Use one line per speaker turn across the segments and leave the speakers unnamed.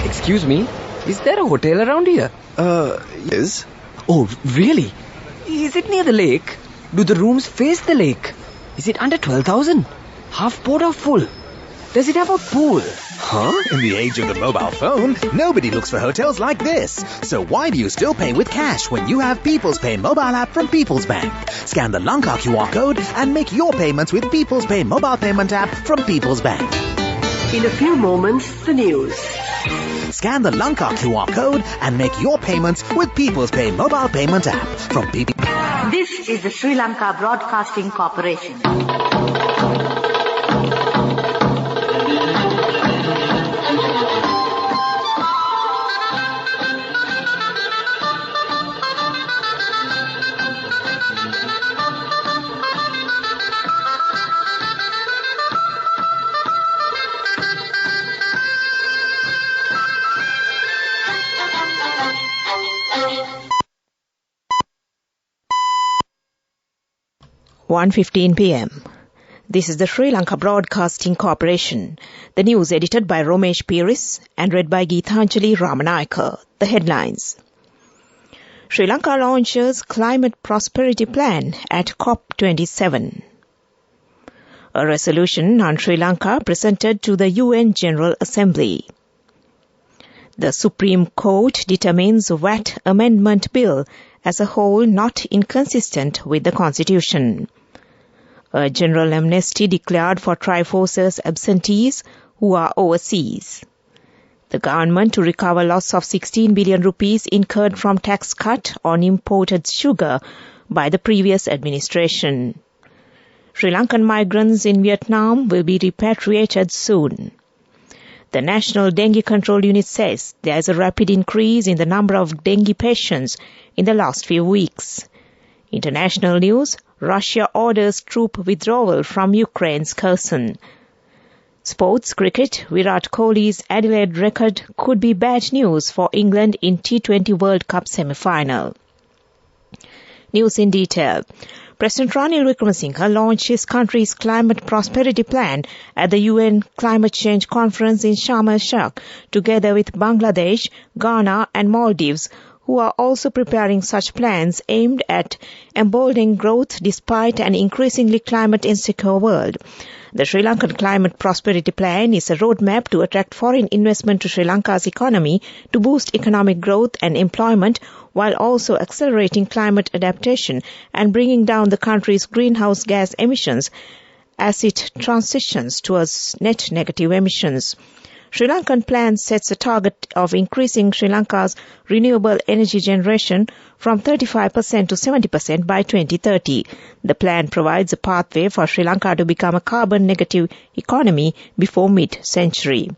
Excuse me, is there a hotel around here?
Yes.
Oh, really? Is it near the lake? Do the rooms face the lake? Is it under 12,000? Half board or full? Does it have a pool?
Huh? In the age of the mobile phone, nobody looks for hotels like this. So why do you still pay with cash when you have People's Pay mobile app from People's Bank? Scan the Lanka QR code and make your payments with People's Pay mobile payment app from People's Bank.
In a few moments, the news.
Scan the Lanka QR code and make your payments with People's Pay mobile payment app from People's Bank.
This is the Sri Lanka Broadcasting Corporation.
(1:15 p.m.) This is the Sri Lanka Broadcasting Corporation. The news edited by Romesh Piris and read by Geethanjali Ramanayaka. The headlines. Sri Lanka launches Climate Prosperity Plan at COP27. A resolution on Sri Lanka presented to the UN General Assembly. The Supreme Court determines VAT Amendment Bill as a whole not inconsistent with the Constitution. A general amnesty declared for Triforce's absentees who are overseas. The government to recover loss of 16 billion rupees incurred from tax cut on imported sugar by the previous administration. Sri Lankan migrants in Vietnam will be repatriated soon. The National Dengue Control Unit says there is a rapid increase in the number of dengue patients in the last few weeks. International news, Russia orders troop withdrawal from Ukraine's Kherson. Sports cricket, Virat Kohli's Adelaide record could be bad news for England in T20 World Cup semi-final. News in detail. President Ranil Wickremesinghe launched his country's climate prosperity plan at the UN Climate Change Conference in Sharm el-Sheikh, together with Bangladesh, Ghana and Maldives, who are also preparing such plans aimed at emboldening growth despite an increasingly climate-insecure world. The Sri Lankan Climate Prosperity Plan is a roadmap to attract foreign investment to Sri Lanka's economy to boost economic growth and employment while also accelerating climate adaptation and bringing down the country's greenhouse gas emissions as it transitions towards net negative emissions. Sri Lankan plan sets a target of increasing Sri Lanka's renewable energy generation from 35% to 70% by 2030. The plan provides a pathway for Sri Lanka to become a carbon-negative economy before mid-century.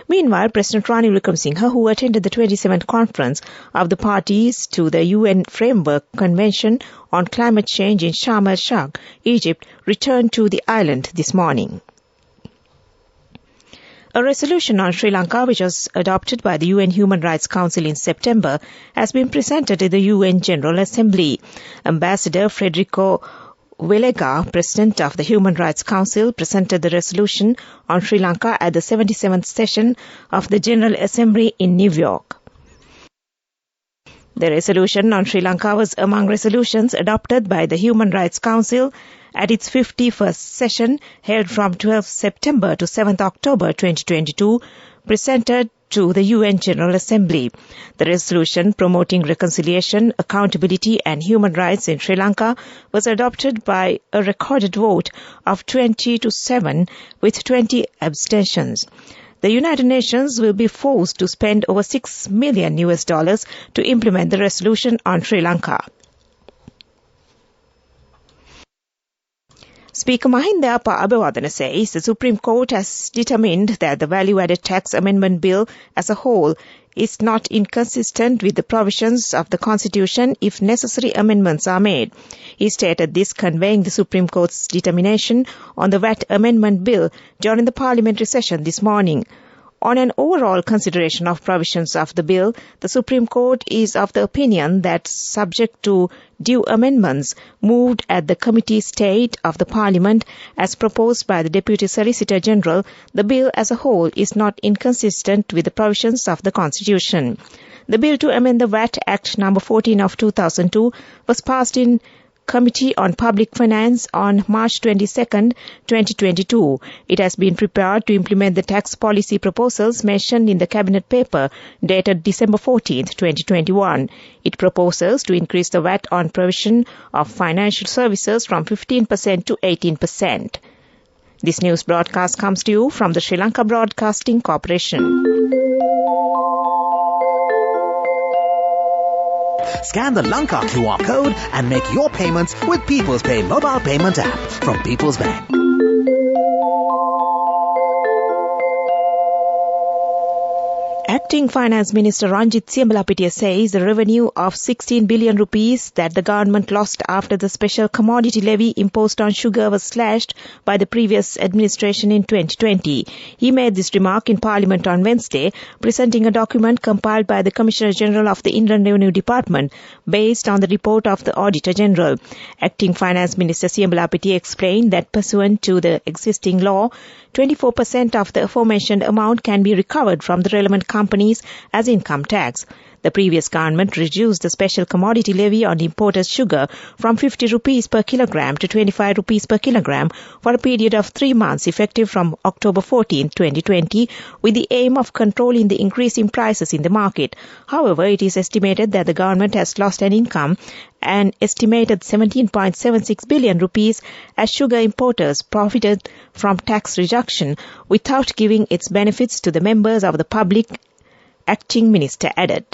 Meanwhile, President Ranil Wickremesinghe, who attended the 27th conference of the parties to the UN Framework Convention on Climate Change in Sharm el-Sheikh, Egypt, returned to the island this morning. A resolution on Sri Lanka, which was adopted by the UN Human Rights Council in September, has been presented in the UN General Assembly. Ambassador Federico Velega, President of the Human Rights Council, presented the resolution on Sri Lanka at the 77th session of the General Assembly in New York. The resolution on Sri Lanka was among resolutions adopted by the Human Rights Council at its 51st session held from 12 September to 7 October 2022, presented to the UN General Assembly. The resolution promoting reconciliation, accountability and human rights in Sri Lanka was adopted by a recorded vote of 20-7 with 20 abstentions. The United Nations will be forced to spend over $6 million to implement the resolution on Sri Lanka. Speaker Mahinda Abhiwadana says the Supreme Court has determined that the Value-Added Tax Amendment Bill as a whole is not inconsistent with the provisions of the Constitution if necessary amendments are made. He stated this conveying the Supreme Court's determination on the VAT Amendment Bill during the parliamentary session this morning. On an overall consideration of provisions of the bill, the Supreme Court is of the opinion that, subject to due amendments moved at the committee state of the Parliament as proposed by the Deputy Solicitor General, the bill as a whole is not inconsistent with the provisions of the Constitution. The bill to amend the VAT Act No. 14 of 2002 was passed in Committee on Public Finance on March 22, 2022. It has been prepared to implement the tax policy proposals mentioned in the Cabinet paper dated December 14, 2021. It proposes to increase the VAT on provision of financial services from 15% to 18%. This news broadcast comes to you from the Sri Lanka Broadcasting Corporation.
Scan the Lanka QR code and make your payments with People's Pay mobile payment app from People's Bank.
Acting Finance Minister Ranjit Siambalapitiya says the revenue of 16 billion rupees that the government lost after the special commodity levy imposed on sugar was slashed by the previous administration in 2020. He made this remark in Parliament on Wednesday, presenting a document compiled by the Commissioner General of the Inland Revenue Department based on the report of the Auditor General. Acting Finance Minister Siambalapitiya explained that pursuant to the existing law, 24% of the aforementioned amount can be recovered from the relevant companies as income tax. The previous government reduced the special commodity levy on imported sugar from 50 rupees per kilogram to 25 rupees per kilogram for a period of 3 months effective from October 14, 2020, with the aim of controlling the increase in prices in the market. However, it is estimated that the government has lost an income an estimated 17.76 billion rupees as sugar importers profited from tax reduction without giving its benefits to the members of the public, acting minister added.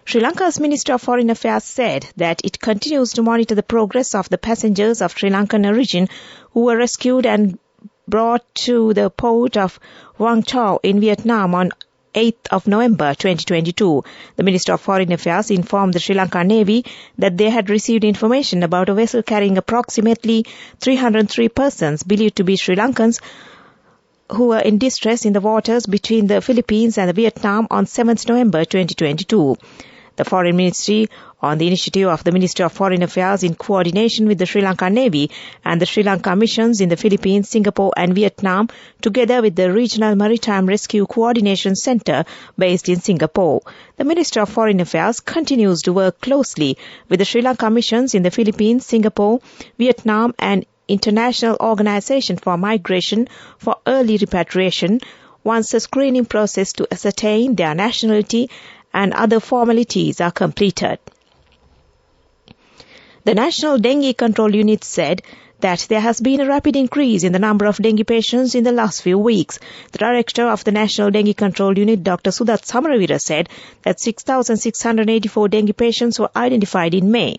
Sri Lanka's Minister of Foreign Affairs said that it continues to monitor the progress of the passengers of Sri Lankan origin who were rescued and brought to the port of Vung Tau in Vietnam on 8th of November 2022. The Minister of Foreign Affairs informed the Sri Lanka Navy that they had received information about a vessel carrying approximately 303 persons believed to be Sri Lankans who were in distress in the waters between the Philippines and Vietnam on 7th November 2022. The Foreign Ministry, on the initiative of the Ministry of Foreign Affairs in coordination with the Sri Lanka Navy and the Sri Lanka missions in the Philippines, Singapore and Vietnam, together with the Regional Maritime Rescue Coordination Center based in Singapore. The Ministry of Foreign Affairs continues to work closely with the Sri Lanka missions in the Philippines, Singapore, Vietnam and International Organization for Migration for early repatriation once the screening process to ascertain their nationality and other formalities are completed. The National Dengue Control Unit said that there has been a rapid increase in the number of dengue patients in the last few weeks. The director of the National Dengue Control Unit, Dr. Sudat Samaravira, said that 6,684 dengue patients were identified in May.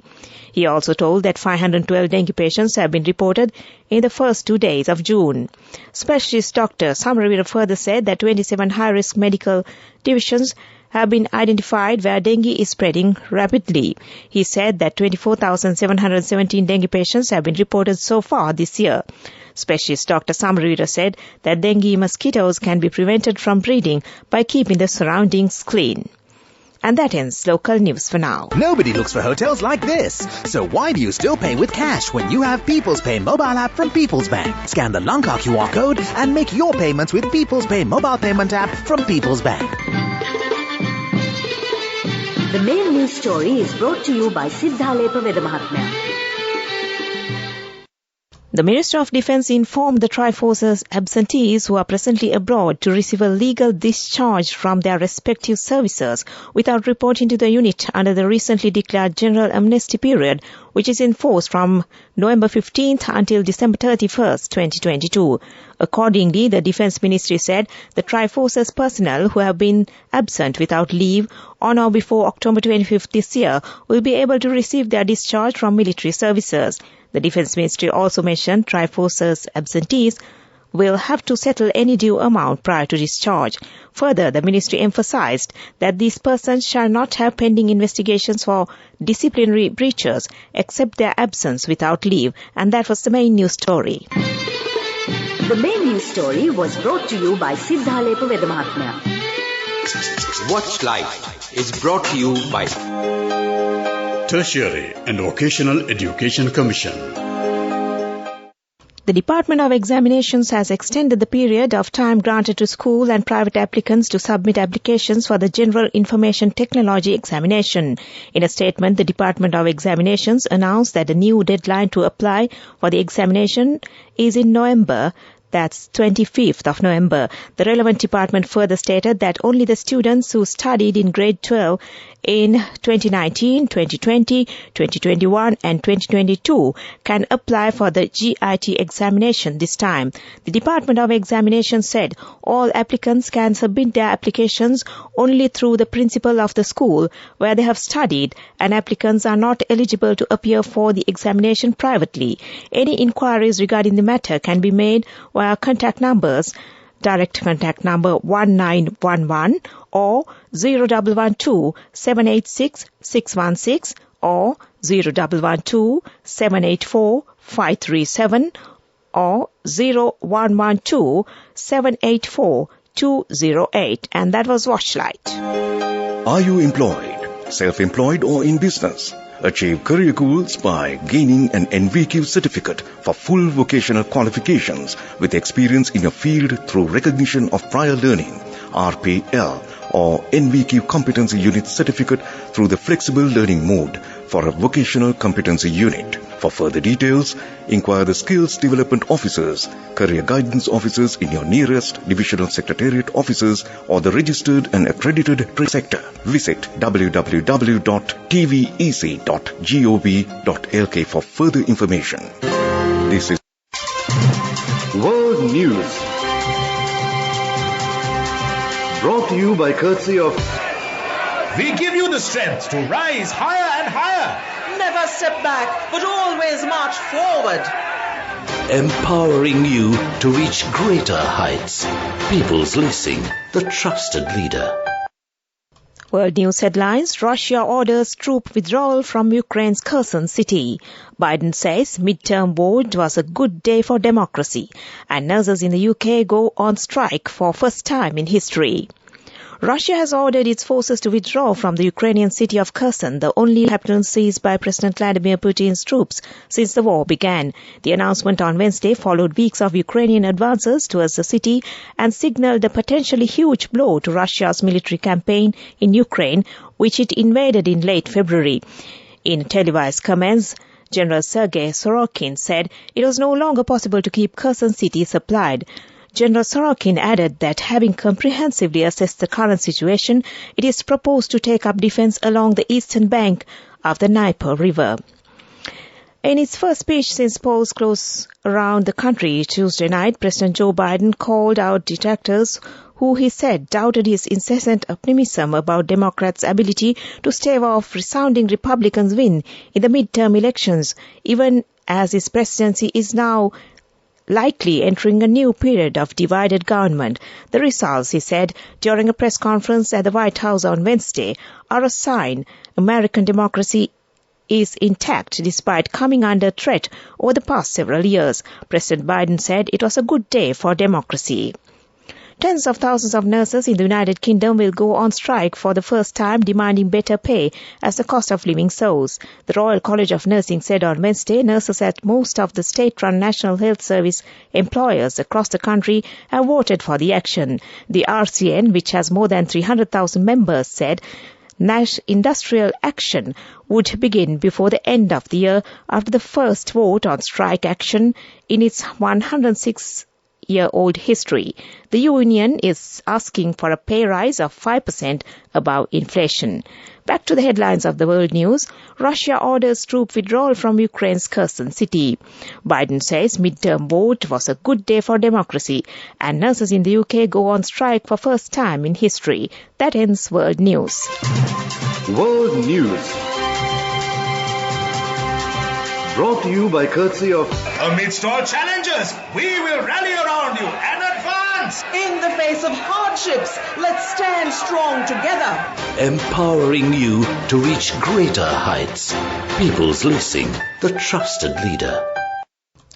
He also told that 512 dengue patients have been reported in the first 2 days of June. Specialist Dr. Samaravira further said that 27 high-risk medical divisions have been identified where dengue is spreading rapidly. He said that 24,717 dengue patients have been reported so far this year. Specialist Dr. Samaravira said that dengue mosquitoes can be prevented from breeding by keeping the surroundings clean. And that ends local news for now.
Nobody looks for hotels like this. So why do you still pay with cash when you have People's Pay mobile app from People's Bank? Scan the Lanka QR code and make your payments with People's Pay mobile payment app from People's Bank.
The main news story is brought to you by Siddhalepa Vedamahatmya.
The Minister of Defence informed the Triforce's absentees who are presently abroad to receive a legal discharge from their respective services without reporting to the unit under the recently declared general amnesty period, which is in force from November 15th until December 31st, 2022. Accordingly, the Defence Ministry said the Triforce's personnel who have been absent without leave on or before October 25th this year will be able to receive their discharge from military services. The Defence Ministry also mentioned Triforce's absentees will have to settle any due amount prior to discharge. Further, the Ministry emphasized that these persons shall not have pending investigations for disciplinary breaches except their absence without leave, and that was the main news story.
The main news story was brought to you by Sidhalepa Vedamahatmya.
Watch Life is brought to you by
Tertiary and Vocational Education Commission.
The Department of Examinations has extended the period of time granted to school and private applicants to submit applications for the General Information Technology examination. In a statement, the Department of Examinations announced that the new deadline to apply for the examination is in November. That's 25th of November. The relevant department further stated that only the students who studied in grade 12 in 2019, 2020, 2021 and 2022 can apply for the GIT examination this time. The Department of Examination said all applicants can submit their applications only through the principal of the school where they have studied, and applicants are not eligible to appear for the examination privately. Any inquiries regarding the matter can be made via contact numbers. Direct contact number 1911 or 0112-786-616 or 0112-784-537 or 0112-784-208. And that was Watchlight.
Are you employed, self-employed or in business? Achieve career goals by gaining an NVQ certificate for full vocational qualifications with experience in your field through recognition of prior learning, RPL, or NVQ competency unit certificate through the flexible learning mode for a vocational competency unit. For further details, inquire the skills development officers, career guidance officers in your nearest divisional secretariat offices or the registered and accredited trade sector. Visit www.tvec.gov.lk for further information. This is
World News, brought to you by courtesy of
We give you the strength to rise higher and higher.
Never step back, but always march forward.
Empowering you to reach greater heights. People's Leasing, the trusted leader.
World News headlines: Russia orders troop withdrawal from Ukraine's Kherson city. Biden says midterm vote was a good day for democracy. And nurses in the UK go on strike for first time in history. Russia has ordered its forces to withdraw from the Ukrainian city of Kherson, the only capital seized by President Vladimir Putin's troops since the war began. The announcement on Wednesday followed weeks of Ukrainian advances towards the city and signaled a potentially huge blow to Russia's military campaign in Ukraine, which it invaded in late February. In televised comments, General Sergei Sorokin said it was no longer possible to keep Kherson city supplied. General Sorokin added that having comprehensively assessed the current situation, it is proposed to take up defense along the eastern bank of the Dnieper River. In its first speech since polls closed around the country Tuesday night, President Joe Biden called out detractors who he said doubted his incessant optimism about Democrats' ability to stave off resounding Republicans' win in the midterm elections, even as his presidency is now likely entering a new period of divided government. The results, he said during a press conference at the White House on Wednesday, are a sign American democracy is intact despite coming under threat over the past several years. President Biden said it was a good day for democracy. Tens of thousands of nurses in the United Kingdom will go on strike for the first time, demanding better pay as the cost of living soars. The Royal College of Nursing said on Wednesday nurses at most of the state-run National Health Service employers across the country have voted for the action. The RCN, which has more than 300,000 members, said industrial action would begin before the end of the year after the first vote on strike action in its 106-year-old history. The union is asking for a pay rise of 5% above inflation. Back to the headlines of the world news. Russia orders troop withdrawal from Ukraine's Kherson city. Biden says midterm vote was a good day for democracy, and nurses in the UK go on strike for first time in history. That ends world news.
World News, brought to you by courtesy of
Amidst all challenges, we will rally around you and advance.
In the face of hardships, let's stand strong together.
Empowering you to reach greater heights. People's Leasing, the trusted leader.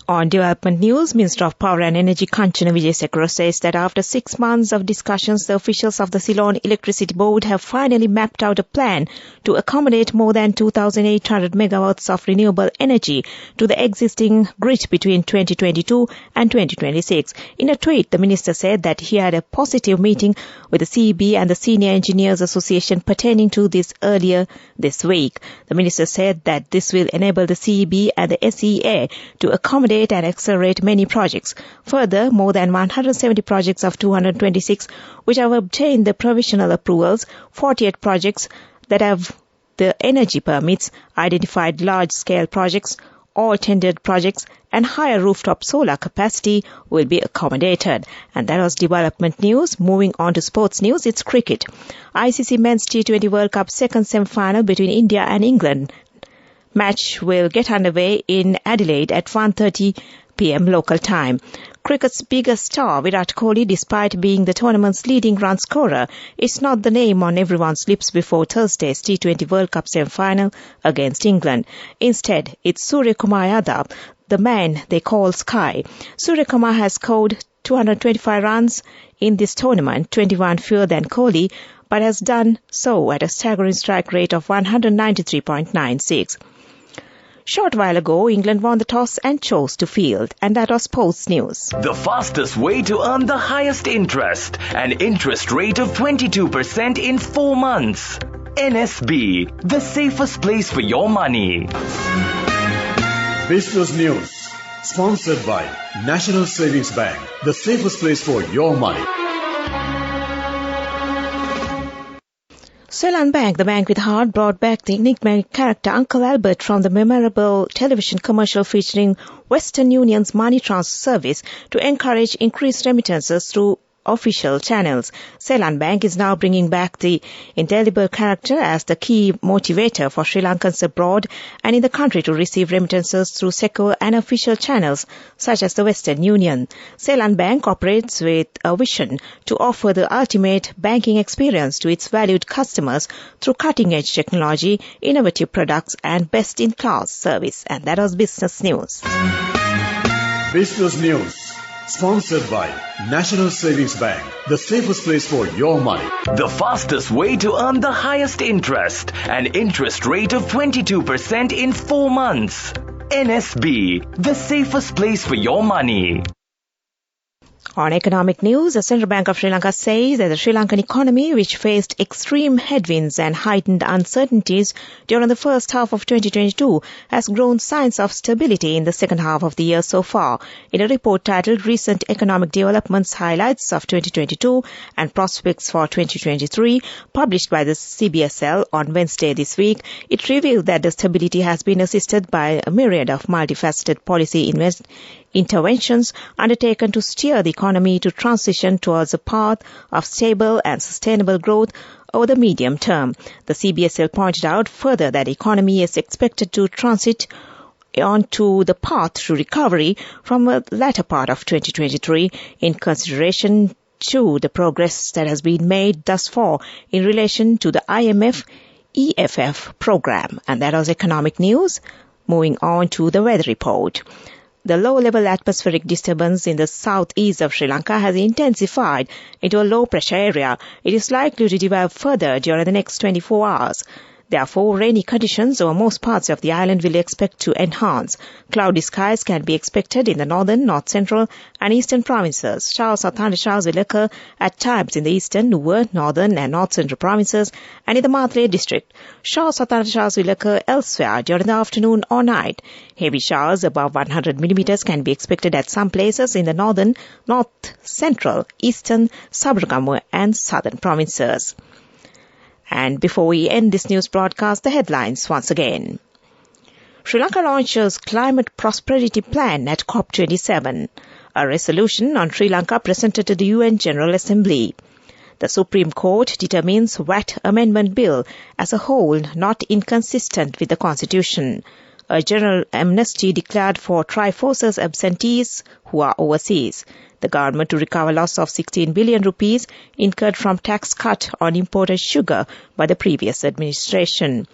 On development news, Minister of Power and Energy Kanchana Wijesekara says that after 6 months of discussions, the officials of the Ceylon Electricity Board have finally mapped out a plan to accommodate more than 2,800 megawatts of renewable energy to the existing grid between 2022 and 2026. In a tweet, the minister said that he had a positive meeting with the CEB and the Senior Engineers Association pertaining to this earlier this week. The minister said that this will enable the CEB and the SEA to accommodate and accelerate many projects. Further, more than 170 projects of 226 which have obtained the provisional approvals, 48 projects that have the energy permits, identified large-scale projects, all tendered projects and higher rooftop solar capacity will be accommodated. And that was development news. Moving on to sports news, it's cricket. ICC Men's T20 World Cup second semi-final between India and England match will get underway in Adelaide at 1:30 p.m. local time. Cricket's biggest star, Virat Kohli, despite being the tournament's leading run scorer, is not the name on everyone's lips before Thursday's T20 World Cup semi-final against England. Instead, it's Suryakumar Yadav, the man they call Sky. Suryakumar has scored 225 runs in this tournament, 21 fewer than Kohli, but has done so at a staggering strike rate of 193.96. Short while ago, England won the toss and chose to field, and that was sports news.
The fastest way to earn the highest interest, an interest rate of 22% in 4 months. NSB, the safest place for your money.
Business News, sponsored by National Savings Bank, the safest place for your money.
Ceylon Bank, the bank with heart, brought back the enigmatic character Uncle Albert from the memorable television commercial featuring Western Union's money transfer service to encourage increased remittances through official channels. Ceylon Bank is now bringing back the indelible character as the key motivator for Sri Lankans abroad and in the country to receive remittances through secure and official channels such as the Western Union. Ceylon Bank operates with a vision to offer the ultimate banking experience to its valued customers through cutting-edge technology, innovative products and best-in-class service. And that was Business News.
Business News, sponsored by National Savings Bank, the safest place for your money.
The fastest way to earn the highest interest, an interest rate of 22% in 4 months. NSB, the safest place for your money.
On economic news, the Central Bank of Sri Lanka says that the Sri Lankan economy, which faced extreme headwinds and heightened uncertainties during the first half of 2022, has grown signs of stability in the second half of the year so far. In a report titled Recent Economic Developments Highlights of 2022 and Prospects for 2023, published by the CBSL on Wednesday this week, it revealed that the stability has been assisted by a myriad of multifaceted policy interventions undertaken to steer the economy to transition towards a path of stable and sustainable growth over the medium term. The CBSL pointed out further that the economy is expected to transit onto the path to recovery from the latter part of 2023 in consideration to the progress that has been made thus far in relation to the IMF EFF program. And that was economic news. Moving on to the weather report. The low-level atmospheric disturbance in the southeast of Sri Lanka has intensified into a low-pressure area. It is likely to develop further during the next 24 hours. Therefore, rainy conditions over most parts of the island will expect to enhance. Cloudy skies can be expected in the northern, north-central and eastern provinces. Showers or thundershowers will occur at times in the eastern, Nuwa, northern and north-central provinces and in the Matale district. Showers or thundershowers will occur elsewhere during the afternoon or night. Heavy showers above 100 millimeters can be expected at some places in the northern, north-central, eastern, Sabaragamuwa and southern provinces. And before we end this news broadcast, the headlines once again. Sri Lanka launches Climate Prosperity Plan at COP27. A resolution on Sri Lanka presented to the UN General Assembly. The Supreme Court determines VAT Amendment Bill as a whole not inconsistent with the Constitution. A general amnesty declared for Triforce's absentees who are overseas. The government to recover loss of 16 billion rupees incurred from tax cut on imported sugar by the previous administration.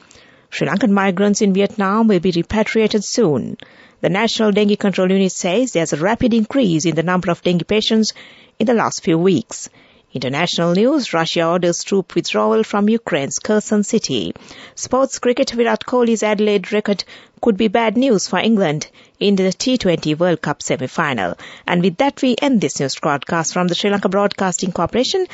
Sri Lankan migrants in Vietnam will be repatriated soon. The National Dengue Control Unit says there's a rapid increase in the number of dengue patients in the last few weeks. International news, Russia orders troop withdrawal from Ukraine's Kherson city. Sports cricket, Virat Kohli's Adelaide record could be bad news for England in the T20 World Cup semi-final. And with that, we end this news broadcast from the Sri Lanka Broadcasting Corporation.